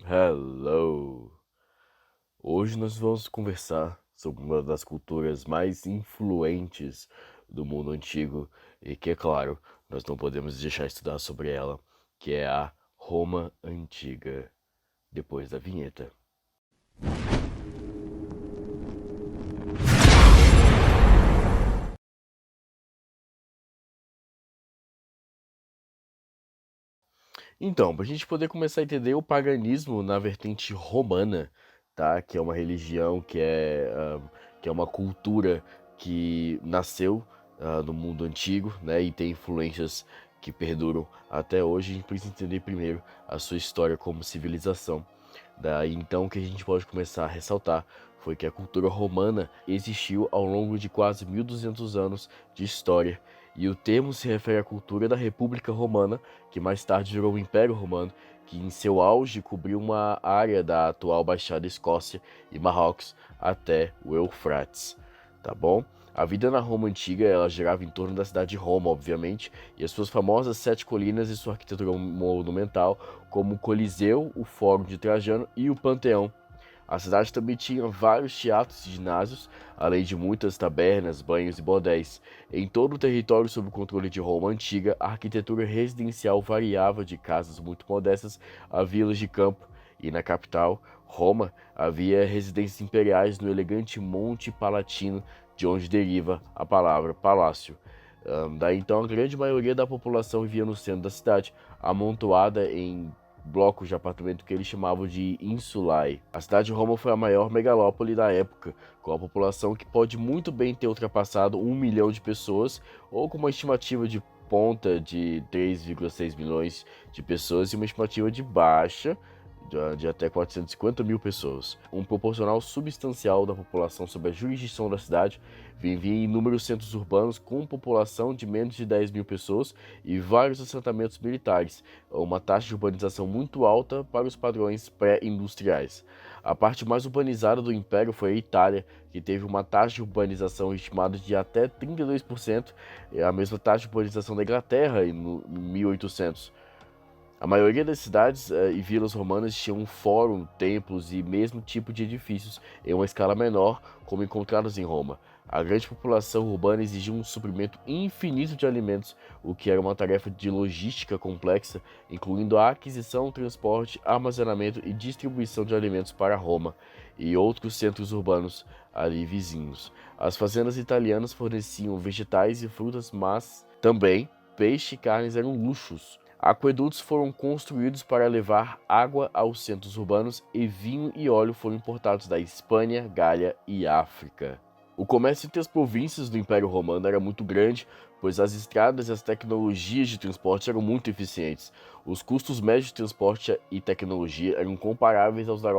Hello! Hoje nós vamos conversar sobre uma das culturas mais influentes do mundo antigo e que, é claro, nós não podemos deixar de estudar sobre ela, que é a Roma Antiga, depois da vinheta. Então, para a gente poder começar a entender o paganismo na vertente romana, tá? Que é uma religião, que é uma cultura que nasceu no mundo antigo, né? E tem influências que perduram até hoje. A gente precisa entender primeiro a sua história como civilização. Daí então que a gente pode começar a ressaltar foi que a cultura romana existiu ao longo de quase 1200 anos de história, e o termo se refere à cultura da República Romana, que mais tarde virou o Império Romano, que em seu auge cobriu uma área da atual Baixada Escócia e Marrocos até o Eufrates, tá bom? A vida na Roma antiga, ela girava em torno da cidade de Roma, obviamente, e as suas famosas sete colinas e sua arquitetura monumental, como o Coliseu, o Fórum de Trajano e o Panteão. A cidade também tinha vários teatros e ginásios, além de muitas tabernas, banhos e bordéis. Em todo o território sob o controle de Roma antiga, a arquitetura residencial variava de casas muito modestas a vilas de campo, e na capital, Roma, havia residências imperiais no elegante Monte Palatino, de onde deriva a palavra palácio. Daí então a grande maioria da população vivia no centro da cidade, amontoada em blocos de apartamento que eles chamavam de insulae. A cidade de Roma foi a maior megalópole da época, com a população que pode muito bem ter ultrapassado 1 milhão de pessoas, ou com uma estimativa de ponta de 3,6 milhões de pessoas e uma estimativa de baixa de até 450 mil pessoas. Um proporcional substancial da população sob a jurisdição da cidade vivia em inúmeros centros urbanos com população de menos de 10 mil pessoas e vários assentamentos militares, uma taxa de urbanização muito alta para os padrões pré-industriais. A parte mais urbanizada do império foi a Itália, que teve uma taxa de urbanização estimada de até 32%, a mesma taxa de urbanização da Inglaterra em 1800. A maioria das cidades e vilas romanas tinham um fórum, templos e mesmo tipo de edifícios em uma escala menor, como encontrados em Roma. A grande população urbana exigia um suprimento infinito de alimentos, o que era uma tarefa de logística complexa, incluindo a aquisição, transporte, armazenamento e distribuição de alimentos para Roma e outros centros urbanos ali vizinhos. As fazendas italianas forneciam vegetais e frutas, mas também peixe e carnes eram luxos. Aquedutos foram construídos para levar água aos centros urbanos e vinho e óleo foram importados da Espanha, Gália e África. O comércio entre as províncias do Império Romano era muito grande, pois as estradas e as tecnologias de transporte eram muito eficientes. Os custos médios de transporte e tecnologia eram comparáveis aos da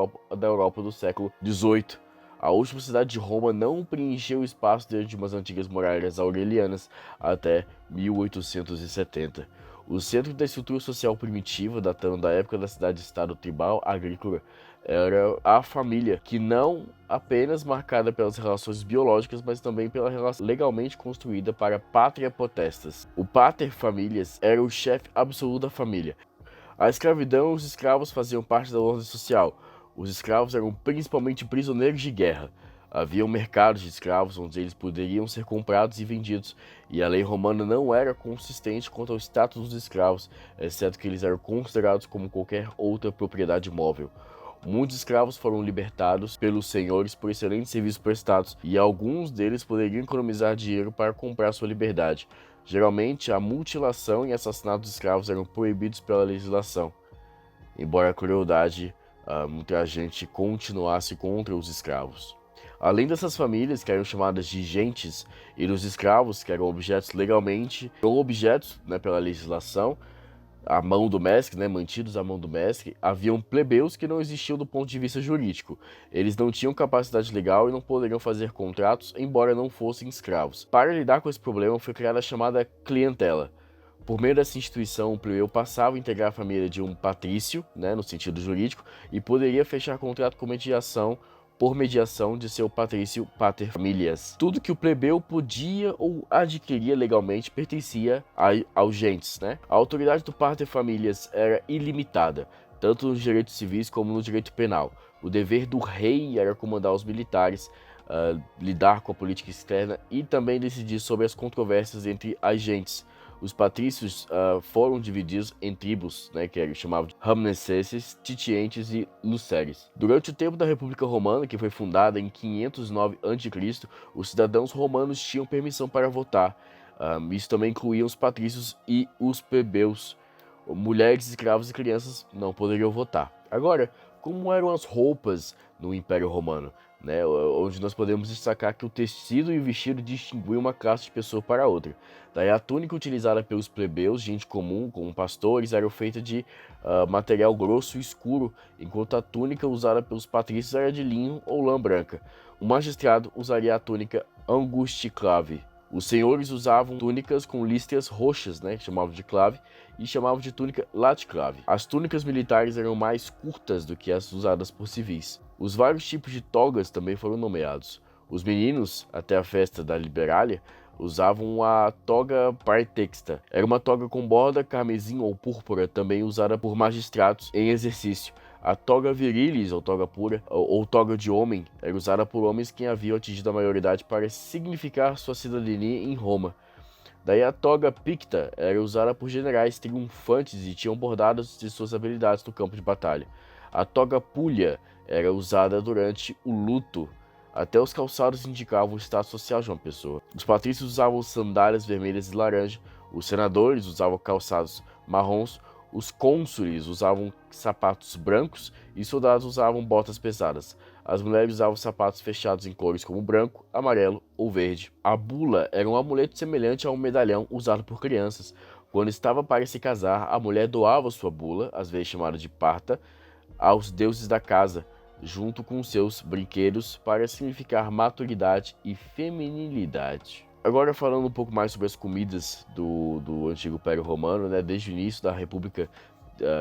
Europa do século XVIII. A última cidade de Roma não preencheu o espaço diante de umas antigas muralhas aurelianas até 1870. O centro da estrutura social primitiva, datando da época da cidade-estado tribal agrícola, era a família, que não apenas marcada pelas relações biológicas, mas também pela relação legalmente construída para pátria potestas. O pater familias era o chefe absoluto da família. A escravidão e os escravos faziam parte da ordem social. Os escravos eram principalmente prisioneiros de guerra. Havia um mercado de escravos onde eles poderiam ser comprados e vendidos, e a lei romana não era consistente quanto ao status dos escravos, exceto que eles eram considerados como qualquer outra propriedade móvel. Muitos escravos foram libertados pelos senhores por excelentes serviços prestados, e alguns deles poderiam economizar dinheiro para comprar sua liberdade. Geralmente, a mutilação e assassinato dos escravos eram proibidos pela legislação, embora a crueldade, muita gente continuasse contra os escravos. Além dessas famílias, que eram chamadas de gentes, e dos escravos, que eram objetos legalmente, ou objetos, né, pela legislação, à mão do mestre, né, mantidos à mão do mestre, haviam plebeus que não existiam do ponto de vista jurídico. Eles não tinham capacidade legal e não poderiam fazer contratos, embora não fossem escravos. Para lidar com esse problema, foi criada a chamada clientela. Por meio dessa instituição, o plebeu passava a integrar a família de um patrício, né, no sentido jurídico, e poderia fechar contrato com mediação por mediação de seu patrício pater familias. Tudo que o plebeu podia ou adquiria legalmente pertencia aos gentes, né? A autoridade do pater familias era ilimitada, tanto nos direitos civis como no direito penal. O dever do rei era comandar os militares, lidar com a política externa e também decidir sobre as controvérsias entre as gentes. Os patrícios foram divididos em tribos, né, que eles chamavam de Ramnesses, Titientes e Luceres. Durante o tempo da República Romana, que foi fundada em 509 a.C., os cidadãos romanos tinham permissão para votar. Isso também incluía os patrícios e os plebeus. Mulheres, escravos e crianças não poderiam votar. Agora, como eram as roupas no Império Romano? Né, onde nós podemos destacar que o tecido e o vestido distinguiam uma classe de pessoa para outra. Daí a túnica utilizada pelos plebeus, gente comum, como pastores, era feita de material grosso e escuro, enquanto a túnica usada pelos patrícios era de linho ou lã branca. O magistrado usaria a túnica angusticlave. Os senhores usavam túnicas com listras roxas, né, que chamavam de clave, e chamavam de túnica laticlave. As túnicas militares eram mais curtas do que as usadas por civis. Os vários tipos de togas também foram nomeados. Os meninos, até a festa da Liberalia, usavam a toga partexta. Era uma toga com borda carmesim ou púrpura, também usada por magistrados em exercício. A toga virilis, ou toga pura, ou toga de homem, era usada por homens que haviam atingido a maioridade para significar sua cidadania em Roma. Daí a toga picta era usada por generais triunfantes e tinham bordados de suas habilidades no campo de batalha. A toga pulha era usada durante o luto. Até os calçados indicavam o status social de uma pessoa. Os patrícios usavam sandálias vermelhas e laranja, os senadores usavam calçados marrons, os cônsules usavam sapatos brancos e soldados usavam botas pesadas. As mulheres usavam sapatos fechados em cores como branco, amarelo ou verde. A bula era um amuleto semelhante a um medalhão usado por crianças. Quando estava para se casar, a mulher doava sua bula, às vezes chamada de parta, aos deuses da casa, junto com seus brinquedos, para significar maturidade e feminilidade. Agora falando um pouco mais sobre as comidas do Antigo Império Romano, né, desde o início da República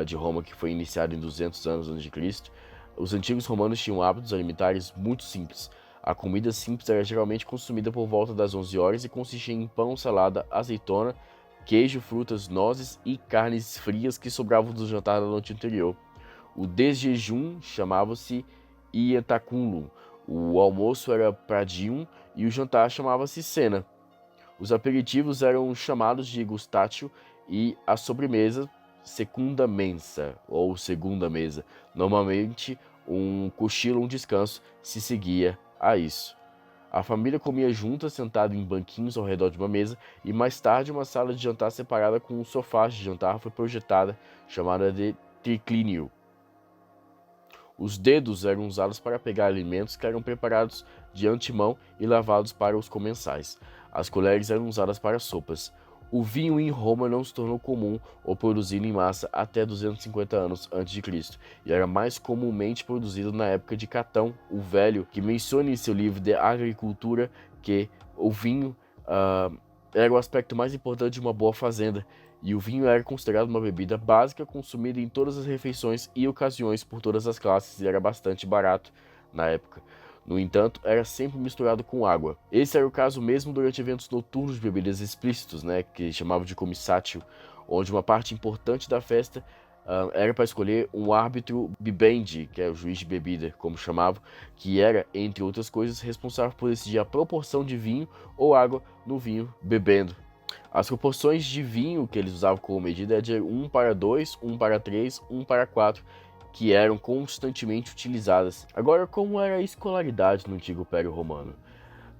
de Roma, que foi iniciada em 200 anos a.C., os antigos romanos tinham hábitos alimentares muito simples. A comida simples era geralmente consumida por volta das 11 horas e consistia em pão, salada, azeitona, queijo, frutas, nozes e carnes frias que sobravam do jantar da noite anterior. O desjejum chamava-se ientaculum, o almoço era pradium e o jantar chamava-se cena. Os aperitivos eram chamados de gustatio e a sobremesa secunda mensa, ou segunda mesa. Normalmente, um cochilo ou um descanso se seguia a isso. A família comia junta, sentada em banquinhos ao redor de uma mesa, e mais tarde uma sala de jantar separada com um sofá de jantar foi projetada, chamada de triclínio. Os dedos eram usados para pegar alimentos que eram preparados de antemão e lavados para os comensais. As colheres eram usadas para sopas. O vinho em Roma não se tornou comum ou produzido em massa até 250 anos antes de Cristo, e era mais comumente produzido na época de Catão, o Velho, que menciona em seu livro de Agricultura que o vinho era o aspecto mais importante de uma boa fazenda, e o vinho era considerado uma bebida básica consumida em todas as refeições e ocasiões por todas as classes e era bastante barato na época. No entanto, era sempre misturado com água. Esse era o caso mesmo durante eventos noturnos de bebidas explícitos, né, que chamavam de comissatio, onde uma parte importante da festa era para escolher um árbitro bibendi, que é o juiz de bebida, como chamavam, que era, entre outras coisas, responsável por decidir a proporção de vinho ou água no vinho bebendo. As proporções de vinho que eles usavam como medida é de 1 para 2, 1 para 3, 1 para 4, que eram constantemente utilizadas. Agora, como era a escolaridade no Antigo Império Romano?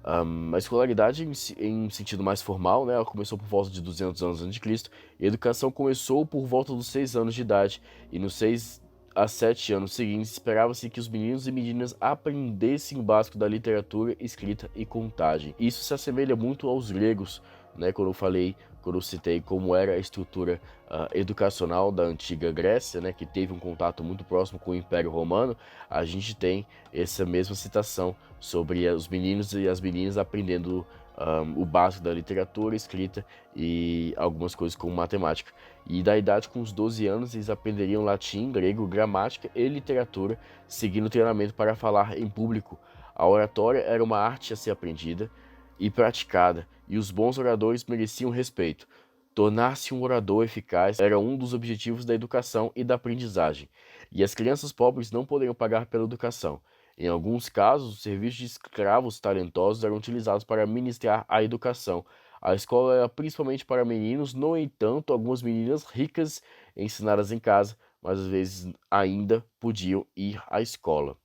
A escolaridade, em sentido mais formal, né, ela começou por volta de 200 anos antes de Cristo, e a educação começou por volta dos 6 anos de idade, e nos 6 a 7 anos seguintes esperava-se que os meninos e meninas aprendessem o básico da literatura, escrita e contagem. Isso se assemelha muito aos gregos, né, quando eu citei como era a estrutura educacional da antiga Grécia, né, que teve um contato muito próximo com o Império Romano. A gente tem essa mesma citação sobre os meninos e as meninas aprendendo o básico da literatura, escrita e algumas coisas como matemática. E da idade com os 12 anos eles aprenderiam latim, grego, gramática e literatura, seguindo o treinamento para falar em público. A oratória era uma arte a ser aprendida e praticada, e os bons oradores mereciam respeito. Tornar-se um orador eficaz era um dos objetivos da educação e da aprendizagem. e as crianças pobres não poderiam pagar pela educação. Em alguns casos, os serviços de escravos talentosos eram utilizados para ministrar a educação. A escola era principalmente para meninos, no entanto, algumas meninas ricas ensinadas em casa, mas às vezes ainda podiam ir à escola.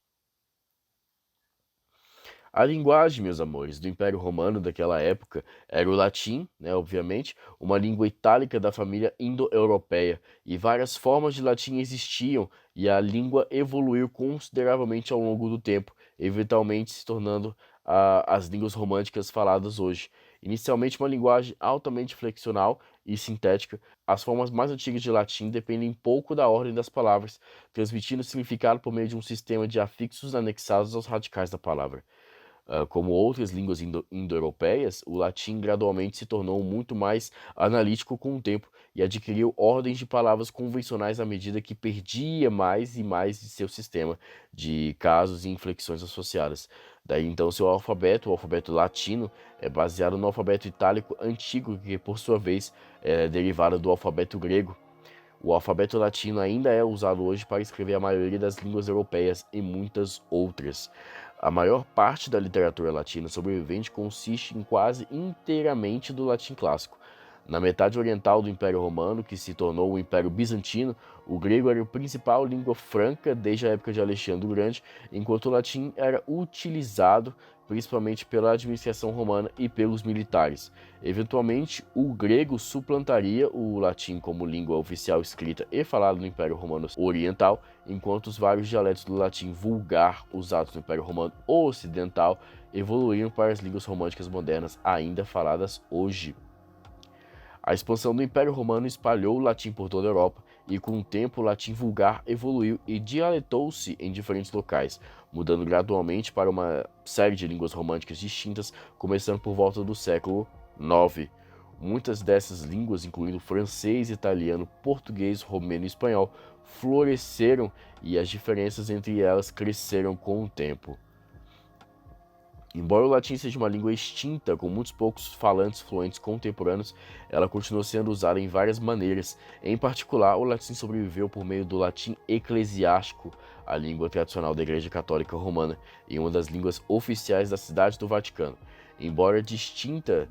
A linguagem, meus amores, do Império Romano daquela época era o latim, né, obviamente, uma língua itálica da família indo-europeia, e várias formas de latim existiam, e a língua evoluiu consideravelmente ao longo do tempo, eventualmente se tornando as línguas românticas faladas hoje. Inicialmente uma linguagem altamente flexional e sintética, as formas mais antigas de latim dependem pouco da ordem das palavras, transmitindo significado por meio de um sistema de afixos anexados aos radicais da palavra. Como outras línguas indo-europeias, o latim gradualmente se tornou muito mais analítico com o tempo e adquiriu ordens de palavras convencionais à medida que perdia mais e mais de seu sistema de casos e inflexões associadas. Daí então seu alfabeto, o alfabeto latino, é baseado no alfabeto itálico antigo, que por sua vez é derivado do alfabeto grego. O alfabeto latino ainda é usado hoje para escrever a maioria das línguas europeias e muitas outras. A maior parte da literatura latina sobrevivente consiste em quase inteiramente do latim clássico. Na metade oriental do Império Romano, que se tornou o Império Bizantino, o grego era a principal língua franca desde a época de Alexandre o Grande, enquanto o latim era utilizado principalmente pela administração romana e pelos militares. Eventualmente, o grego suplantaria o latim como língua oficial escrita e falada no Império Romano Oriental, enquanto os vários dialetos do latim vulgar usados no Império Romano Ocidental evoluíram para as línguas românticas modernas ainda faladas hoje. A expansão do Império Romano espalhou o latim por toda a Europa, e com o tempo o latim vulgar evoluiu e dialetou-se em diferentes locais, mudando gradualmente para uma série de línguas românticas distintas, começando por volta do século IX. Muitas dessas línguas, incluindo francês, italiano, português, romeno e espanhol, floresceram e as diferenças entre elas cresceram com o tempo. Embora o latim seja uma língua extinta, com muitos poucos falantes fluentes contemporâneos, ela continua sendo usada em várias maneiras. Em particular, o latim sobreviveu por meio do latim eclesiástico, a língua tradicional da Igreja Católica Romana, e uma das línguas oficiais da Cidade do Vaticano. Embora distinta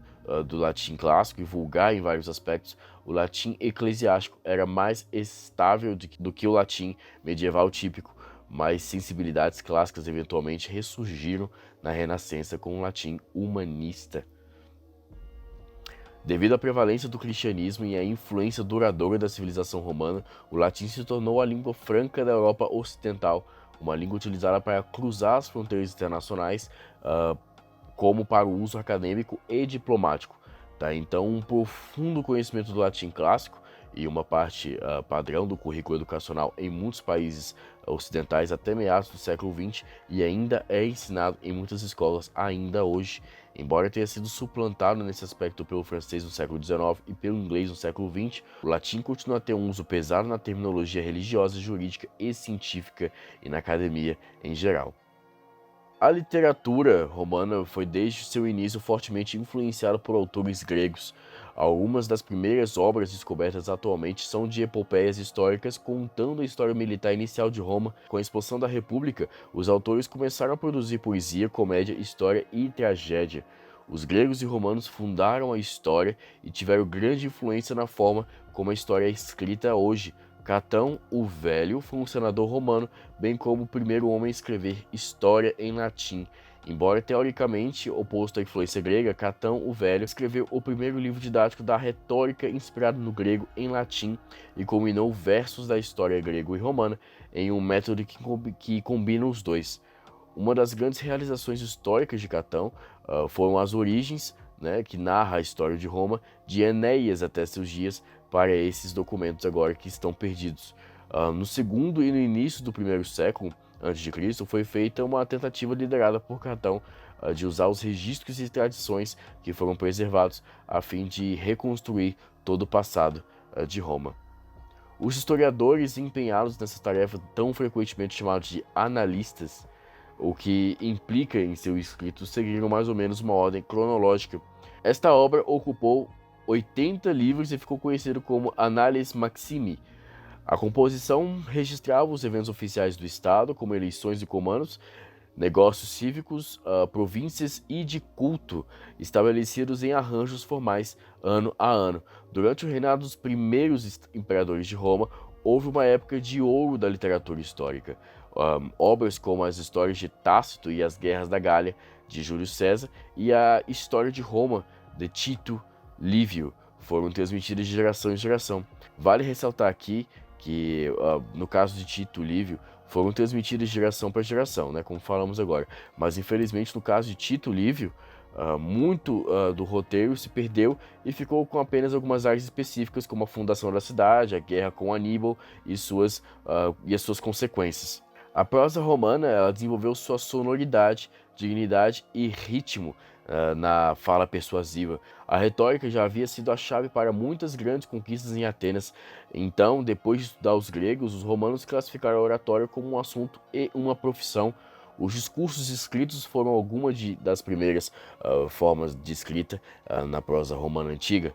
do latim clássico e vulgar em vários aspectos, o latim eclesiástico era mais estável do que o latim medieval típico, mas sensibilidades clássicas eventualmente ressurgiram na Renascença com o latim humanista. Devido à prevalência do cristianismo e à influência duradoura da civilização romana, o latim se tornou a língua franca da Europa Ocidental, uma língua utilizada para cruzar as fronteiras internacionais, como para o uso acadêmico e diplomático. Tá? Então, um profundo conhecimento do latim clássico e uma parte padrão do currículo educacional em muitos países ocidentais até meados do século XX e ainda é ensinado em muitas escolas ainda hoje. Embora tenha sido suplantado nesse aspecto pelo francês no século XIX e pelo inglês no século XX, o latim continua a ter um uso pesado na terminologia religiosa, jurídica e científica e na academia em geral. A literatura romana foi desde seu início fortemente influenciada por autores gregos. Algumas das primeiras obras descobertas atualmente são de epopeias históricas contando a história militar inicial de Roma. Com a expansão da República, os autores começaram a produzir poesia, comédia, história e tragédia. Os gregos e romanos fundaram a história e tiveram grande influência na forma como a história é escrita hoje. Catão o Velho foi um senador romano, bem como o primeiro homem a escrever história em latim. Embora teoricamente oposto à influência grega, Catão o Velho escreveu o primeiro livro didático da retórica inspirado no grego em latim e combinou versos da história grego e romana em um método que combina os dois. Uma das grandes realizações históricas de Catão foram as Origens, né, que narra a história de Roma, de Enéas até seus dias, para esses documentos agora que estão perdidos. No segundo e no início do primeiro século a.C., foi feita uma tentativa liderada por Catão de usar os registros e tradições que foram preservados a fim de reconstruir todo o passado de Roma. Os historiadores empenhados nessa tarefa, tão frequentemente chamados de analistas, o que implica em seu escrito seguir mais ou menos uma ordem cronológica. Esta obra ocupou 80 livros e ficou conhecido como Annales Maximi. A composição registrava os eventos oficiais do Estado, como eleições de comandos, negócios cívicos, províncias e de culto, estabelecidos em arranjos formais ano a ano. Durante o reinado dos primeiros imperadores de Roma, houve uma época de ouro da literatura histórica. Obras como as histórias de Tácito e as Guerras da Gália, de Júlio César, e a História de Roma, de Tito Livio, foram transmitidas de geração em geração. Vale ressaltar aqui que, no caso de Tito Livio, foram transmitidas de geração para geração, né, como falamos agora. Mas, infelizmente, no caso de Tito Livio, muito do roteiro se perdeu e ficou com apenas algumas áreas específicas, como a fundação da cidade, a guerra com Aníbal e as suas consequências. A prosa romana ela desenvolveu sua sonoridade, dignidade e ritmo na fala persuasiva. A retórica já havia sido a chave para muitas grandes conquistas em Atenas. Então, depois de estudar os gregos, os romanos classificaram a oratória como um assunto e uma profissão. Os discursos escritos foram das primeiras formas de escrita na prosa romana antiga.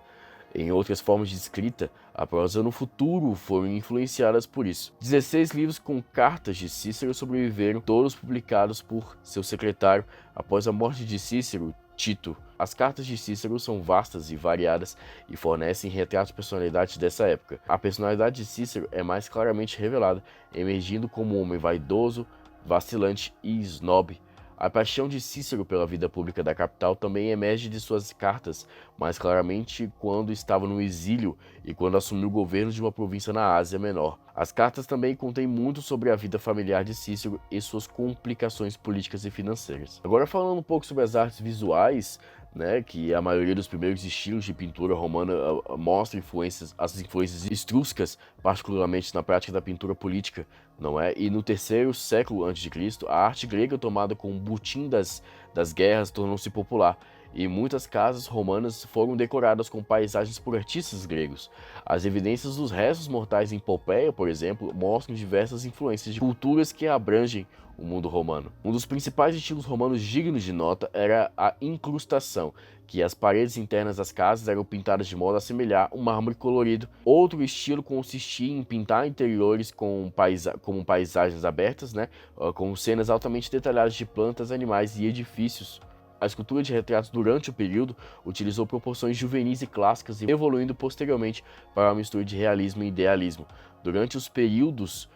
Em outras formas de escrita, a prosa no futuro foram influenciadas por isso. 16 livros com cartas de Cícero sobreviveram, todos publicados por seu secretário após a morte de Cícero, Tito. As cartas de Cícero são vastas e variadas e fornecem retratos de personalidades dessa época. A personalidade de Cícero é mais claramente revelada, emergindo como um homem vaidoso, vacilante e snob. A paixão de Cícero pela vida pública da capital também emerge de suas cartas, mais claramente quando estava no exílio e quando assumiu o governo de uma província na Ásia Menor. As cartas também contêm muito sobre a vida familiar de Cícero e suas complicações políticas e financeiras. Agora falando um pouco sobre as artes visuais, né, que a maioria dos primeiros estilos de pintura romana mostra as influências etruscas, particularmente na prática da pintura política, não é? E no terceiro século a.C., a arte grega tomada com o butim das guerras tornou-se popular, e muitas casas romanas foram decoradas com paisagens por artistas gregos. As evidências dos restos mortais em Pompeia, por exemplo, mostram diversas influências de culturas que abrangem o mundo romano. Um dos principais estilos romanos dignos de nota era a incrustação, que as paredes internas das casas eram pintadas de modo a assemelhar um mármore colorido. Outro estilo consistia em pintar interiores como paisagens abertas, né, com cenas altamente detalhadas de plantas, animais e edifícios. A escultura de retratos durante o período utilizou proporções juvenis e clássicas, evoluindo posteriormente para uma mistura de realismo e idealismo. Durante os períodos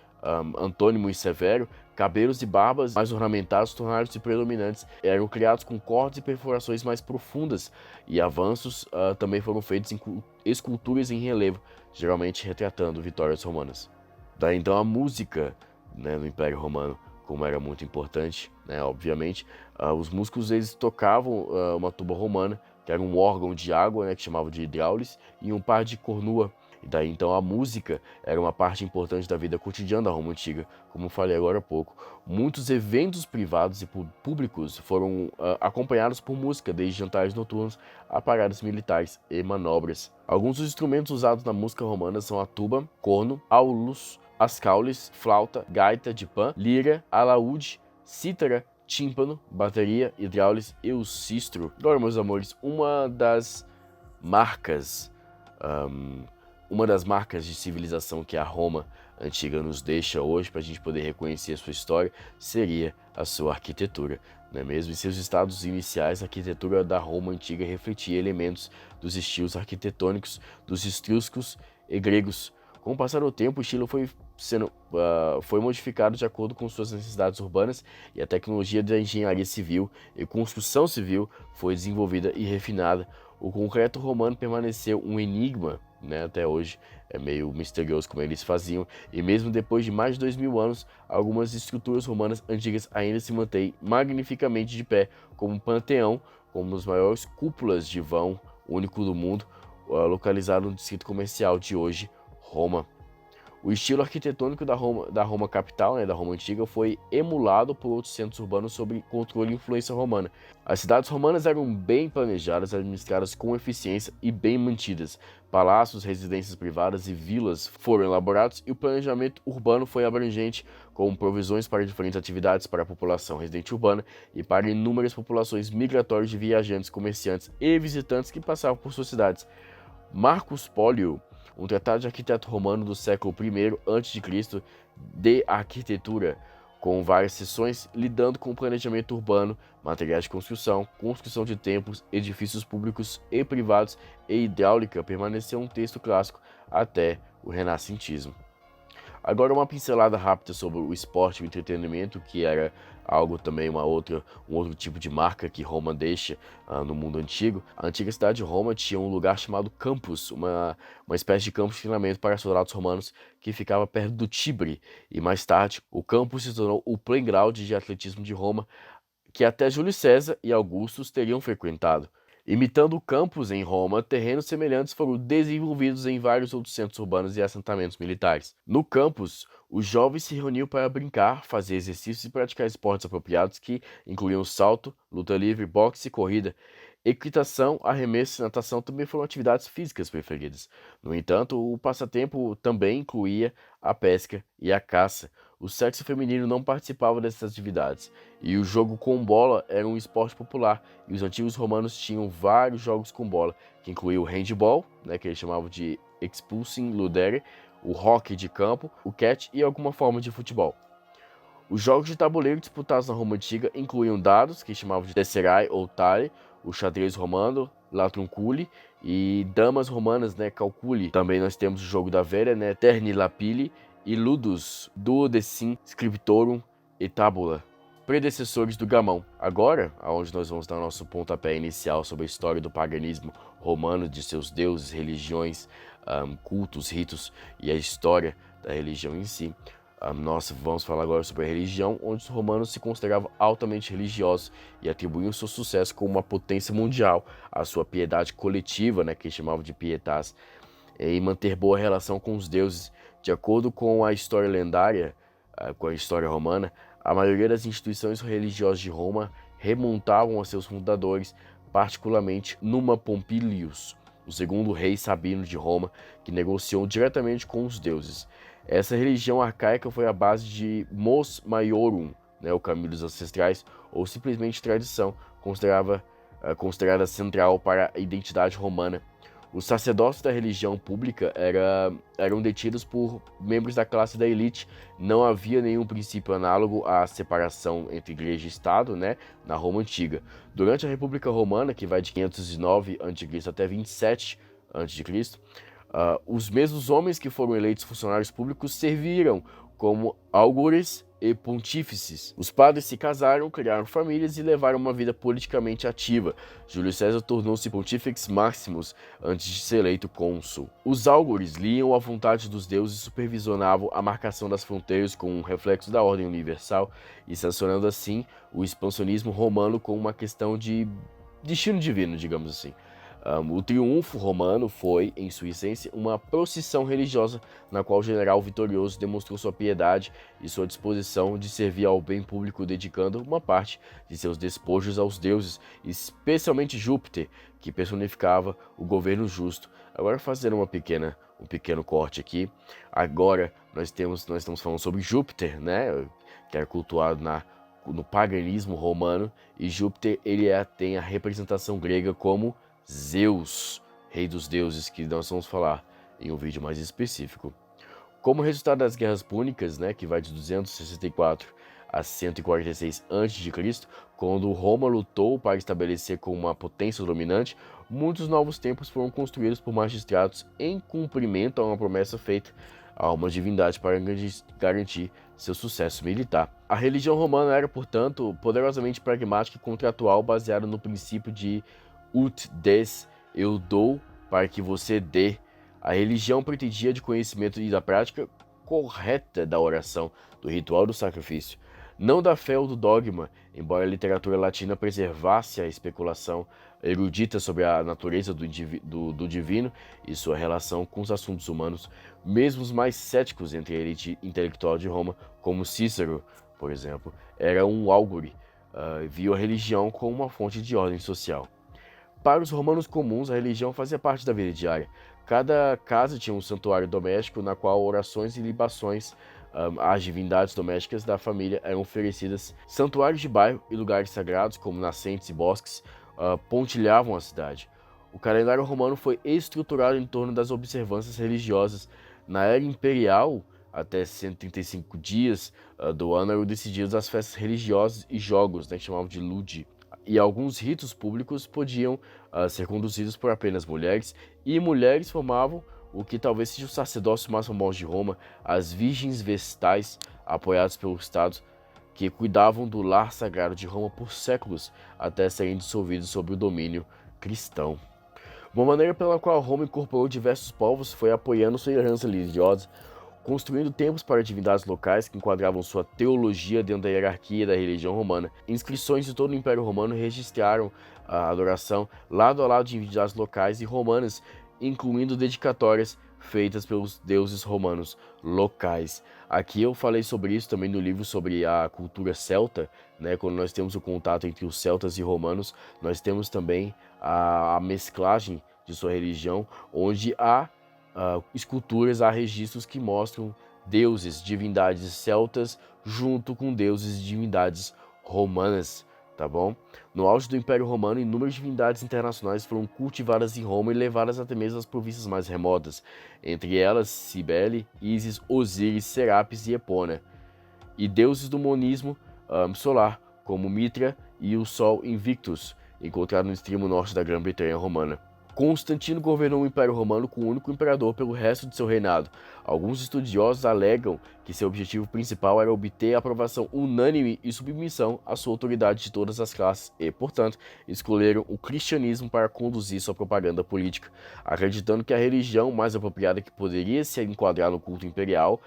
Antônimo e Severo, cabelos e barbas mais ornamentados tornaram-se predominantes, eram criados com cortes e perfurações mais profundas, e avanços também foram feitos em esculturas em relevo, geralmente retratando vitórias romanas. Daí então a música, né, no Império Romano, como era muito importante, né, obviamente, os músicos eles tocavam uma tuba romana, que era um órgão de água, né, que chamava de hidráulis, e um par de cornua. E daí então a música era uma parte importante da vida cotidiana da Roma Antiga, como falei agora há pouco. Muitos eventos privados e públicos foram acompanhados por música, desde jantares noturnos a paradas militares e manobras. Alguns dos instrumentos usados na música romana são a tuba, corno, aulos, as caules, flauta, gaita de pan, lira, alaúde, cítara, tímpano, bateria, hidráulis e o sistro. Agora, meus amores, uma das marcas de civilização que a Roma antiga nos deixa hoje para a gente poder reconhecer a sua história seria a sua arquitetura, não é mesmo? Em seus estados iniciais, a arquitetura da Roma antiga refletia elementos dos estilos arquitetônicos dos etruscos e gregos. Com o passar do tempo, o estilo foi modificado de acordo com suas necessidades urbanas, e a tecnologia da engenharia civil e construção civil foi desenvolvida e refinada. O concreto romano permaneceu um enigma, né, até hoje. É meio misterioso como eles faziam, e mesmo depois de mais de 2000 anos, algumas estruturas romanas antigas ainda se mantêm magnificamente de pé, como o Panteão, como as maiores cúpulas de vão único do mundo, localizado no distrito comercial de hoje, Roma. O estilo arquitetônico da Roma capital, né, da Roma antiga, foi emulado por outros centros urbanos sob controle e influência romana. As cidades romanas eram bem planejadas, administradas com eficiência e bem mantidas. Palácios, residências privadas e vilas foram elaborados, e o planejamento urbano foi abrangente, com provisões para diferentes atividades para a população residente urbana e para inúmeras populações migratórias de viajantes, comerciantes e visitantes que passavam por suas cidades. Marcus Polio um tratado de arquiteto romano do século I a.C. de arquitetura, com várias seções lidando com planejamento urbano, materiais de construção, construção de templos, edifícios públicos e privados e hidráulica, permaneceu um texto clássico até o renascentismo. Agora uma pincelada rápida sobre o esporte e o entretenimento, que era algo também, um outro tipo de marca que Roma deixa no mundo antigo. A antiga cidade de Roma tinha um lugar chamado Campus, uma espécie de campo de treinamento para soldados romanos que ficava perto do Tibre. E mais tarde, o campus se tornou o playground de atletismo de Roma, que até Júlio César e Augustus teriam frequentado. Imitando o campus em Roma, terrenos semelhantes foram desenvolvidos em vários outros centros urbanos e assentamentos militares. No campus, os jovens se reuniam para brincar, fazer exercícios e praticar esportes apropriados que incluíam salto, luta livre, boxe e corrida. Equitação, arremesso e natação também foram atividades físicas preferidas. No entanto, o passatempo também incluía a pesca e a caça. O sexo feminino não participava dessas atividades, e o jogo com bola era um esporte popular, e os antigos romanos tinham vários jogos com bola, que incluía o handball, que eles chamavam de expulsing ludere, o hóquei de campo, o catch e alguma forma de futebol. Os jogos de tabuleiro disputados na Roma Antiga incluíam dados, que chamavam de tesserae ou tale, o xadrez romano, latrunculi, e damas romanas, calculi. Também nós temos o jogo da velha, terni lapili, e ludus, duodecim, scriptorum e tabula, predecessores do gamão. Agora, aonde nós vamos dar nosso pontapé inicial sobre a história do paganismo romano, de seus deuses, religiões, cultos, ritos e a história da religião em si. Nós vamos falar agora sobre a religião, onde os romanos se consideravam altamente religiosos e atribuíam seu sucesso como uma potência mundial à sua piedade coletiva, que chamavam de pietas, e manter boa relação com os deuses. De acordo com a história lendária, com a história romana, a maioria das instituições religiosas de Roma remontavam a seus fundadores, particularmente Numa Pompilius, o segundo rei sabino de Roma, que negociou diretamente com os deuses. Essa religião arcaica foi a base de Mos Maiorum, o caminho dos ancestrais, ou simplesmente tradição, considerada central para a identidade romana. Os sacerdotes da religião pública eram detidos por membros da classe da elite. Não havia nenhum princípio análogo à separação entre igreja e Estado, na Roma Antiga. Durante a República Romana, que vai de 509 a.C. até 27 a.C., os mesmos homens que foram eleitos funcionários públicos serviram como augures e pontífices. Os padres se casaram, criaram famílias e levaram uma vida politicamente ativa. Júlio César tornou-se Pontifex Maximus antes de ser eleito cônsul. Os augures liam a vontade dos deuses e supervisionavam a marcação das fronteiras com um reflexo da ordem universal e sancionando assim o expansionismo romano como uma questão de destino divino, digamos assim. O triunfo romano foi, em sua essência, uma procissão religiosa na qual o general vitorioso demonstrou sua piedade e sua disposição de servir ao bem público, dedicando uma parte de seus despojos aos deuses, especialmente Júpiter, que personificava o governo justo. Agora, fazendo um pequeno corte aqui, agora nós estamos falando sobre Júpiter, que era cultuado no paganismo romano, e Júpiter tem a representação grega como Zeus, rei dos deuses, que nós vamos falar em um vídeo mais específico. Como resultado das guerras púnicas, que vai de 264 a 146 a.C., quando Roma lutou para estabelecer como uma potência dominante, muitos novos templos foram construídos por magistrados em cumprimento a uma promessa feita a uma divindade para garantir seu sucesso militar. A religião romana era, portanto, poderosamente pragmática e contratual, baseada no princípio de ut des, eu dou para que você dê. A religião pretendia de conhecimento e da prática correta da oração, do ritual do sacrifício, não da fé ou do dogma, embora a literatura latina preservasse a especulação erudita sobre a natureza do divino e sua relação com os assuntos humanos. Mesmo os mais céticos entre a elite intelectual de Roma, como Cícero, por exemplo, era um augure, viu a religião como uma fonte de ordem social. Para os romanos comuns, a religião fazia parte da vida diária. Cada casa tinha um santuário doméstico na qual orações e libações às divindades domésticas da família eram oferecidas. Santuários de bairro e lugares sagrados, como nascentes e bosques, pontilhavam a cidade. O calendário romano foi estruturado em torno das observâncias religiosas. Na era imperial, até 135 dias do ano eram decididas as festas religiosas e jogos, né, que chamavam de ludi. E alguns ritos públicos podiam ser conduzidos por apenas mulheres, e mulheres formavam o que talvez seja o sacerdócio mais famoso de Roma, as virgens vestais, apoiadas pelo Estado, que cuidavam do lar sagrado de Roma por séculos, até serem dissolvidos sob o domínio cristão. Uma maneira pela qual Roma incorporou diversos povos foi apoiando sua herança religiosa, construindo templos para divindades locais que enquadravam sua teologia dentro da hierarquia da religião romana. Inscrições de todo o Império Romano registraram a adoração lado a lado de divindades locais e romanas, incluindo dedicatórias feitas pelos deuses romanos locais. Aqui eu falei sobre isso também no livro sobre a cultura celta, né? Quando nós temos o contato entre os celtas e romanos, nós temos também a mesclagem de sua religião, onde há esculturas, há registros que mostram deuses, divindades celtas junto com deuses e divindades romanas, tá bom? No auge do Império Romano, inúmeras divindades internacionais foram cultivadas em Roma e levadas até mesmo às províncias mais remotas, entre elas Cibele, Ísis, Osíris, Serapis e Epona, e deuses do monismo solar, como Mitra e o Sol Invictus, encontrado no extremo norte da Grã-Bretanha romana. Constantino governou o Império Romano como o único imperador pelo resto de seu reinado. Alguns estudiosos alegam que seu objetivo principal era obter a aprovação unânime e submissão à sua autoridade de todas as classes e, portanto, escolheram o cristianismo para conduzir sua propaganda política, acreditando que a religião mais apropriada que poderia se enquadrar no culto imperial.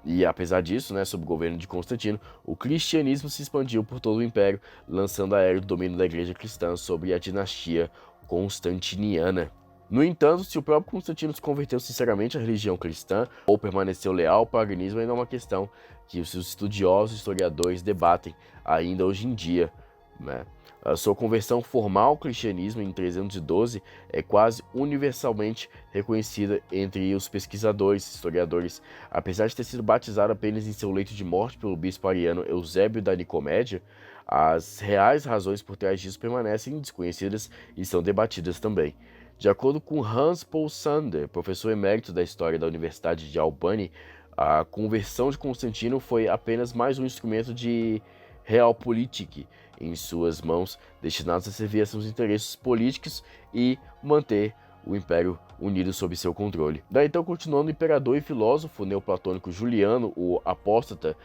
E apesar disso, né, sob o governo de Constantino, o cristianismo se expandiu por todo o império, lançando a era do domínio da igreja cristã sobre a dinastia constantiniana. No entanto, se o próprio Constantino se converteu sinceramente à religião cristã ou permaneceu leal ao paganismo ainda é uma questão que os estudiosos e historiadores debatem ainda hoje em dia, né? A sua conversão formal ao cristianismo em 312 é quase universalmente reconhecida entre os pesquisadores e historiadores. Apesar de ter sido batizado apenas em seu leito de morte pelo bispo ariano Eusébio da Nicomédia, as reais razões por trás disso permanecem desconhecidas e são debatidas também. De acordo com Hans Paul Sander, professor emérito da História da Universidade de Albany, a conversão de Constantino foi apenas mais um instrumento de realpolitik em suas mãos, destinados a servir a seus interesses políticos e manter o Império unido sob seu controle. Daí então, continuando, o imperador e filósofo neoplatônico Juliano, o apóstata,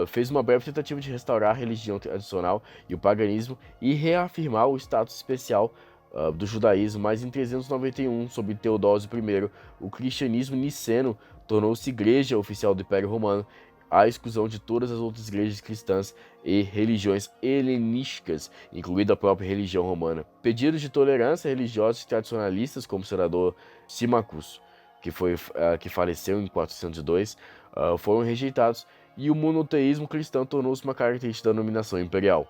fez uma breve tentativa de restaurar a religião tradicional e o paganismo e reafirmar o status especial do judaísmo, mas em 391, sob Teodósio I, o cristianismo niceno tornou-se igreja oficial do Império Romano, à exclusão de todas as outras igrejas cristãs e religiões helenísticas, incluindo a própria religião romana. Pedidos de tolerância religiosos tradicionalistas, como o senador Symmachus, que faleceu em 402, foram rejeitados, e o monoteísmo cristão tornou-se uma característica da dominação imperial.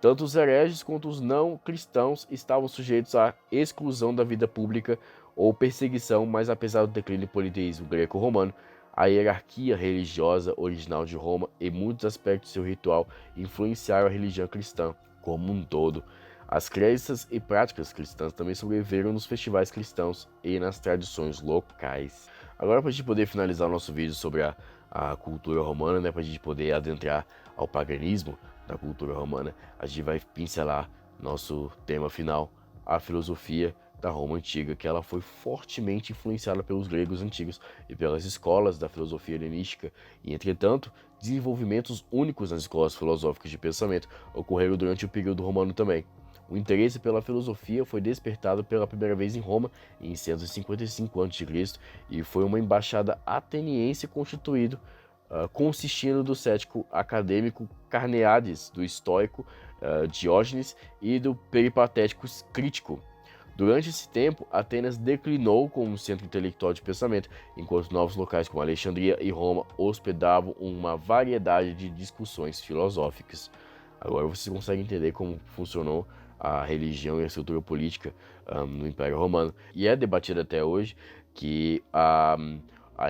Tanto os hereges quanto os não cristãos estavam sujeitos à exclusão da vida pública ou perseguição, mas apesar do declínio do politeísmo greco-romano, a hierarquia religiosa original de Roma e muitos aspectos de seu ritual influenciaram a religião cristã como um todo. As crenças e práticas cristãs também sobreviveram nos festivais cristãos e nas tradições locais. Agora, para a gente poder finalizar o nosso vídeo sobre a cultura romana, né, para a gente poder adentrar ao paganismo da cultura romana, a gente vai pincelar nosso tema final, a filosofia da Roma Antiga, que ela foi fortemente influenciada pelos gregos antigos e pelas escolas da filosofia helenística, e, entretanto, desenvolvimentos únicos nas escolas filosóficas de pensamento ocorreram durante o período romano também. O interesse pela filosofia foi despertado pela primeira vez em Roma em 155 a.C. e foi uma embaixada ateniense consistindo do cético acadêmico Carneades, do estoico Diógenes e do peripatético crítico. Durante esse tempo, Atenas declinou como centro intelectual de pensamento, enquanto novos locais como Alexandria e Roma hospedavam uma variedade de discussões filosóficas. Agora você consegue entender como funcionou a religião e a estrutura política no Império Romano. E é debatido até hoje que a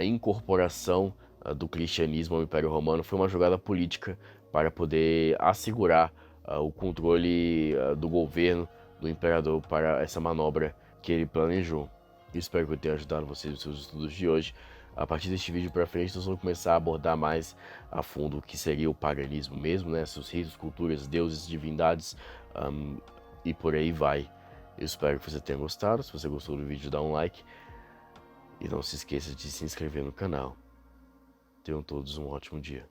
incorporação do cristianismo ao Império Romano foi uma jogada política para poder assegurar o controle do governo do imperador para essa manobra que ele planejou. Eu espero que eu tenha ajudado vocês nos seus estudos de hoje. A partir deste vídeo para frente, nós vamos começar a abordar mais a fundo o que seria o paganismo mesmo, né? Seus ritos, culturas, deuses, divindades, e por aí vai. Eu espero que você tenha gostado. Se você gostou do vídeo, dá um like. E não se esqueça de se inscrever no canal. Tenham todos um ótimo dia.